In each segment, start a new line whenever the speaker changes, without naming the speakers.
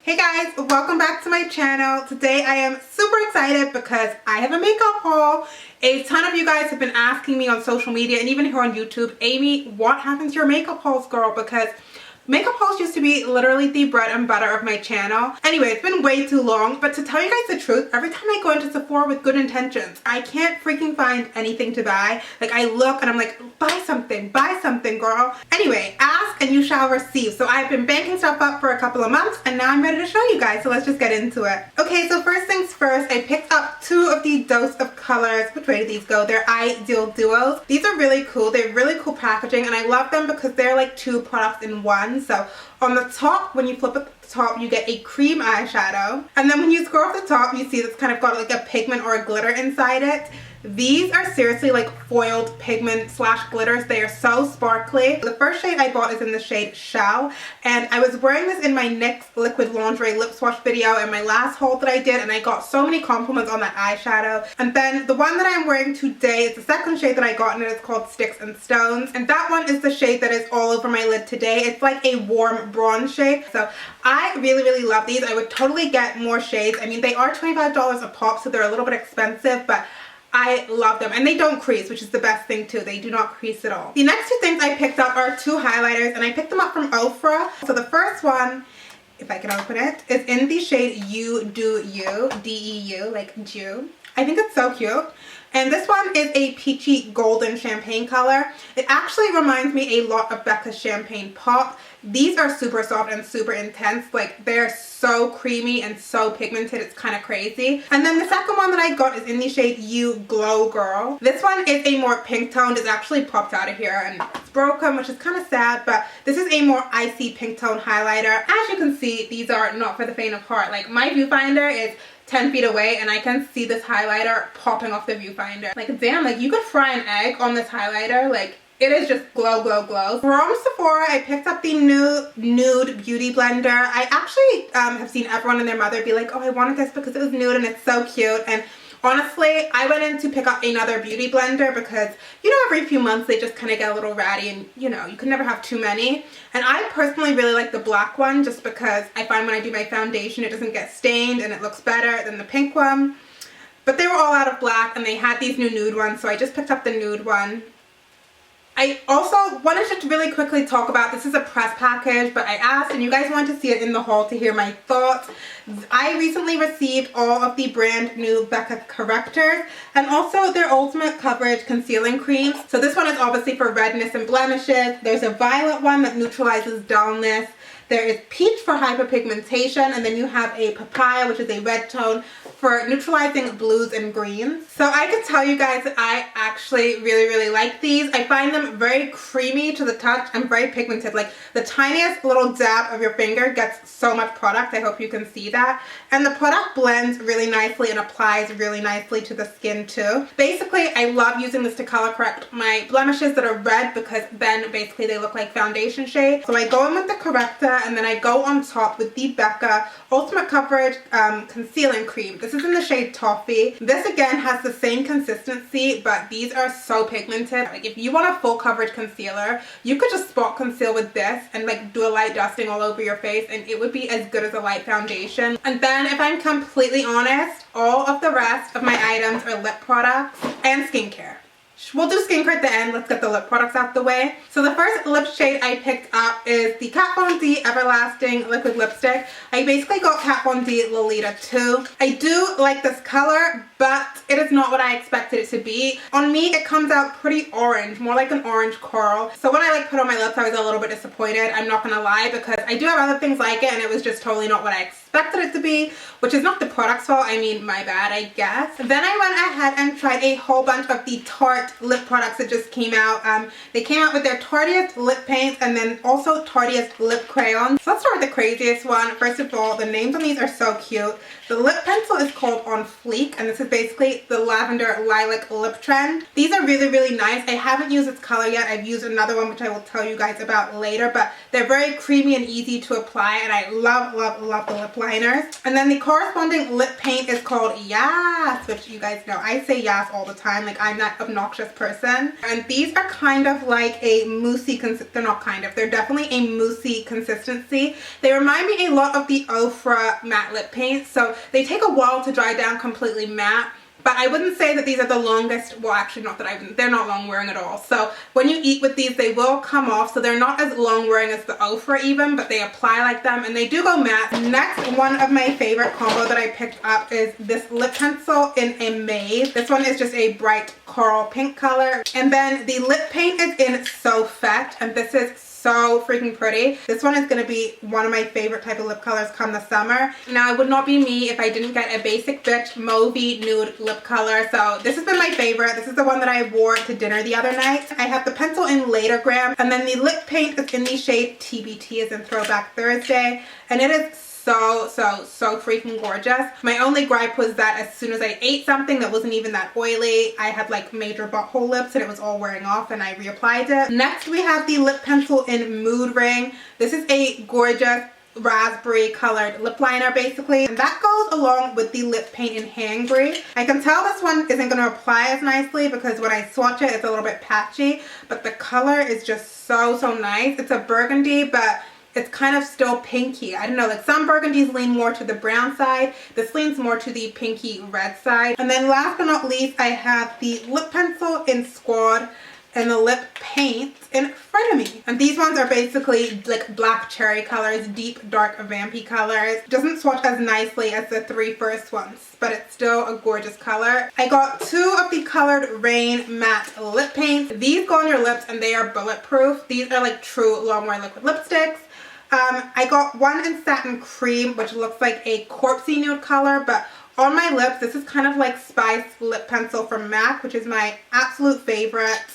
Hey guys, welcome back to my channel. Today I am super excited because I have a makeup haul. A ton of you guys have been asking me on social media and even here on YouTube, Amy, what happened to your makeup hauls, girl? Because makeup hauls used to be literally the bread and butter of my channel. Anyway, it's been way too long, but to tell you guys the truth, every time I go into Sephora with good intentions, I can't freaking find anything to buy. Like, I look and I'm like, buy something, girl. Anyway, ask and you shall receive. So I've been banking stuff up for a couple of months and now I'm ready to show you guys. So let's just get into it. Okay, so first things first, I picked up two of the Dose of Colors. Which way do these go? They're Ideal Duos. These are really cool. They're really cool packaging and I love them because they're like two products in one. So on the top, when you flip at the top, you get a cream eyeshadow. And then when you scroll off the top, you see it's kind of got like a pigment or a glitter inside it. These are seriously like foiled pigment slash glitters. They are so sparkly. The first shade I bought is in the shade Shell. And I was wearing this in my NYX Liquid Lingerie lip swatch video in my last haul that I did. And I got so many compliments on that eyeshadow. And then the one that I'm wearing today is the second shade that I got and it is called Sticks and Stones. And that one is the shade that is all over my lid today. It's like a warm bronze shade. So I really love these. I would totally get more shades. I mean, they are $25 a pop, so they're a little bit expensive, but I love them. And they don't crease, which is the best thing too. They do not crease at all. The next two things I picked up are two highlighters and I picked them up from Ofra. So the first one, if I can open it, is in the shade You Do You, D-E-U, like Jew. I think it's so cute. And this one is a peachy golden champagne color. It actually reminds me a lot of Becca's Champagne Pop. These are super soft and super intense. Like, they're so creamy and so pigmented, it's kind of crazy. And then the second one that I got is in the shade You Glow Girl. This one is a more pink toned. It's actually popped out of here and it's broken, which is kind of sad, but this is a more icy pink tone highlighter. As you can see, these are not for the faint of heart. Like, my viewfinder is 10 feet away and I can see this highlighter popping off the viewfinder. Like, damn, like you could fry an egg on this highlighter. Like, it is just glow. From Sephora, I picked up the Nude Beauty Blender. I actually have seen everyone and their mother be like, oh, I wanted this because it was nude and it's so cute. And honestly, I went in to pick up another beauty blender because, you know, every few months they just kind of get a little ratty and, you know, you can never have too many. And I personally really like the black one just because I find when I do my foundation it doesn't get stained and it looks better than the pink one. But they were all out of black and they had these new nude ones, so I just picked up the nude one. I also wanted to really quickly talk about, this is a press package, but I asked and you guys wanted to see it in the haul to hear my thoughts. I recently received all of the brand new Becca correctors and also their Ultimate Coverage Concealing Creams. So this one is obviously for redness and blemishes. There's a violet one that neutralizes dullness. There is peach for hyperpigmentation, and then you have a papaya, which is a red tone, for neutralizing blues and greens. So I can tell you guys that I actually really like these. I find them very creamy to the touch and very pigmented. Like, the tiniest little dab of your finger gets so much product. I hope you can see that. And the product blends really nicely and applies really nicely to the skin too. Basically, I love using this to color correct my blemishes that are red because then basically they look like foundation shades. So I go in with the corrector and then I go on top with the Becca Ultimate Coverage Concealing Cream. This is in the shade Toffee. This again has the same consistency, but these are so pigmented. Like, if you want a full coverage concealer, you could just spot conceal with this and like do a light dusting all over your face and it would be as good as a light foundation. And then if I'm completely honest, all of the rest of my items are lip products and skincare. We'll do skincare at the end. Let's get the lip products out the way. So the first lip shade I picked up is the Kat Von D Everlasting Liquid Lipstick. I basically got Kat Von D Lolita 2. I do like this color, but it is not what I expected it to be. On me, it comes out pretty orange, more like an orange coral. So when I like put on my lips, I was a little bit disappointed. I'm not gonna lie, because I do have other things like it and it was just totally not what I expected it to be, which is not the product's fault. I mean, my bad, I guess. Then I went ahead and tried a whole bunch of the Tarte lip products that just came out. They came out with their Tartiest lip paints and then also Tartiest lip crayons. So let's start with the craziest one. First of all, the names on these are so cute. The lip pencil is called On Fleek and this is basically the Lavender Lilac Lip Trend. These are really nice. I haven't used this color yet. I've used another one which I will tell you guys about later, but they're very creamy and easy to apply and I love the lip liners. And then the corresponding lip paint is called Yaassss, which you guys know I say Yaassss all the time. Like, I'm that obnoxious person. And these are kind of like a moussey, they're not kind of, they're definitely a moussey consistency. They remind me a lot of the Ofra matte lip paint. So they take a while to dry down completely matte. But I wouldn't say that these are the longest, well actually not that they're not long wearing at all. So when you eat with these, they will come off. So they're not as long wearing as the Ofra even, but they apply like them and they do go matte. Next, one of my favorite combo that I picked up is this lip pencil in Amaze. This one is just a bright coral pink color. And then the lip paint is in So Fete, and this is so freaking pretty. This one is going to be one of my favorite type of lip colors come the summer. Now, it would not be me if I didn't get a basic bitch mauvey nude lip color. So this has been my favorite. This is the one that I wore to dinner the other night. I have the pencil in Latergram, and then the lip paint is in the shade TBT, as in Throwback Thursday, and it is so freaking gorgeous. My only gripe was that as soon as I ate something that wasn't even that oily, I had like major butthole lips and it was all wearing off, and I reapplied it. Next, we have the lip pencil in Mood Ring. This is a gorgeous raspberry colored lip liner basically, and that goes along with the lip paint in Hangry. I can tell this one isn't going to apply as nicely because when I swatch it, it's a little bit patchy, but the color is just so nice. It's a burgundy, but it's kind of still pinky. I don't know, like some burgundies lean more to the brown side. This leans more to the pinky red side. And then last but not least, I have the lip pencil in Squad and the lip paint in Frenemy. And these ones are basically like black cherry colors, deep dark vampy colors. Doesn't swatch as nicely as the three first ones, but it's still a gorgeous color. I got two of the Colored Rain matte lip paints. These go on your lips and they are bulletproof. These are like true long wear liquid lipsticks. I got one in Satin Cream, which looks like a corpsey nude color, but on my lips, this is kind of like Spice Lip Pencil from MAC, which is my absolute favorite.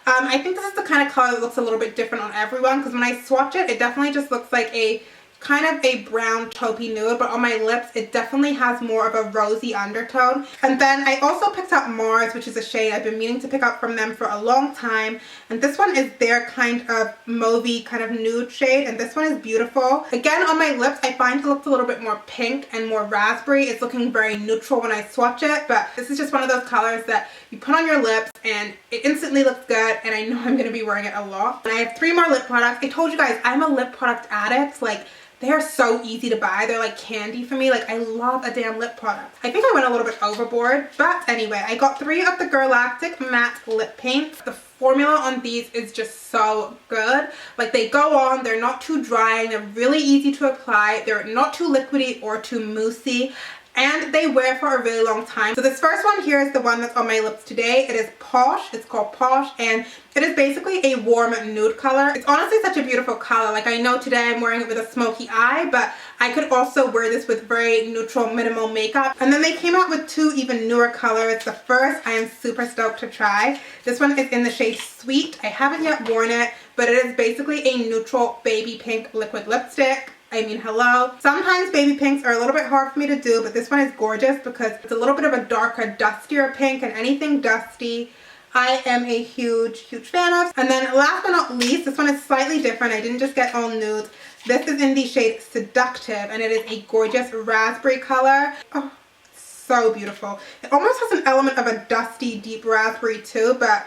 I think this is the kind of color that looks a little bit different on everyone, because when I swatch it, it definitely just looks like a kind of a brown taupey nude, but on my lips it definitely has more of a rosy undertone. And then I also picked up Mars, which is a shade I've been meaning to pick up from them for a long time, and this one is their kind of mauvey kind of nude shade, and this one is beautiful. Again, on my lips I find it looks a little bit more pink and more raspberry. It's looking very neutral when I swatch it, but this is just one of those colors that you put on your lips and it instantly looks good, and I know I'm going to be wearing it a lot. And I have 3 more lip products. I told you guys I'm a lip product addict. Like, they are so easy to buy. They're like candy for me. Like, I love a damn lip product. I think I went a little bit overboard, but anyway, I got 3 of the Girlactik matte lip paints. The formula on these is just so good. Like, they go on, they're not too dry, and they're really easy to apply. They're not too liquidy or too moussey, and they wear for a really long time. So this first one here is the one that's on my lips today. It is Posh. It's called Posh, and it is basically a warm nude color. It's honestly such a beautiful color. Like, I know today I'm wearing it with a smoky eye, but I could also wear this with very neutral minimal makeup. And then they came out with 2 even newer colors. The first I am super stoked to try. This one is in the shade Sweet. I haven't yet worn it, but it is basically a neutral baby pink liquid lipstick. I mean, hello. Sometimes baby pinks are a little bit hard for me to do, but this one is gorgeous because it's a little bit of a darker, dustier pink, and anything dusty I am a huge fan of. And then last but not least, this one is slightly different. I didn't just get all nudes. This is in the shade Seductive, and it is a gorgeous raspberry color. Oh, so beautiful. It almost has an element of a dusty, deep raspberry too, but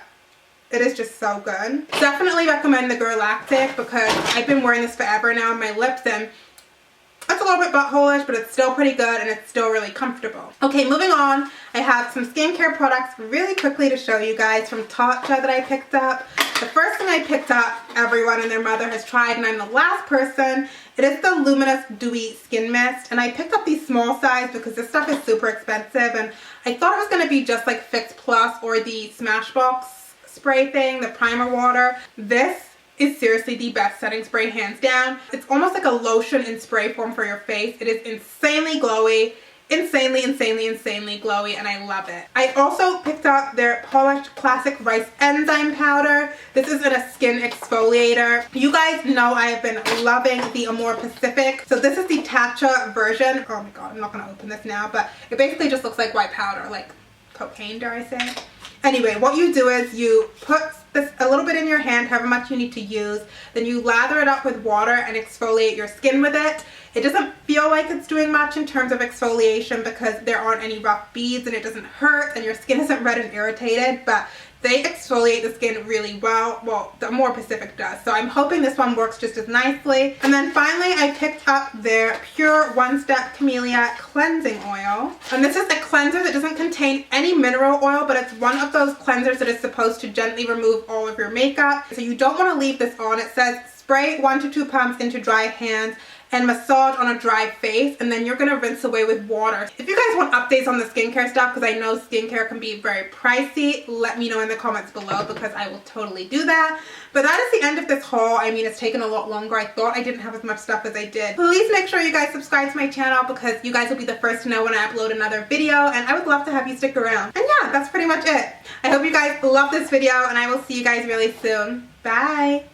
it is just so good. Definitely recommend the Girlactik because I've been wearing this forever now on my lips, and it's a little bit butthole-ish, but it's still pretty good and it's still really comfortable. Okay, moving on. I have some skincare products really quickly to show you guys from Touche that I picked up. The first thing I picked up, everyone and their mother has tried, and I'm the last person. It is the Luminous Dewy Skin Mist, and I picked up the small size because this stuff is super expensive, and I thought it was going to be just like Fix Plus or the Smashbox spray thing, the primer water. This is seriously the best setting spray, hands down. It's almost like a lotion in spray form for your face. It is insanely glowy, insanely glowy, and I love it. I also picked up their Polished Classic Rice Enzyme Powder. This is in a skin exfoliator. You guys know I have been loving the Amore Pacific. So this is the Tatcha version. Oh my god, I'm not going to open this now, but it basically just looks like white powder, like cocaine, dare I say. Anyway, what you do is you put this a little bit in your hand, however much you need to use, then you lather it up with water and exfoliate your skin with it. It doesn't feel like it's doing much in terms of exfoliation because there aren't any rough beads and it doesn't hurt and your skin isn't red and irritated, but they exfoliate the skin really well. Well, the More Pacific does. So I'm hoping this one works just as nicely. And then finally, I picked up their Pure One Step Camellia Cleansing Oil. And this is a cleanser that doesn't contain any mineral oil, but it's one of those cleansers that is supposed to gently remove all of your makeup. So you don't want to leave this on. It says spray 1 to 2 pumps into dry hands and massage on a dry face, and then you're going to rinse away with water. If you guys want updates on the skincare stuff, because I know skincare can be very pricey, let me know in the comments below because I will totally do that. But that is the end of this haul. I mean, it's taken a lot longer. I thought I didn't have as much stuff as I did. Please make sure you guys subscribe to my channel because you guys will be the first to know when I upload another video, and I would love to have you stick around. And yeah, that's pretty much it. I hope you guys love this video, and I will see you guys really soon. Bye!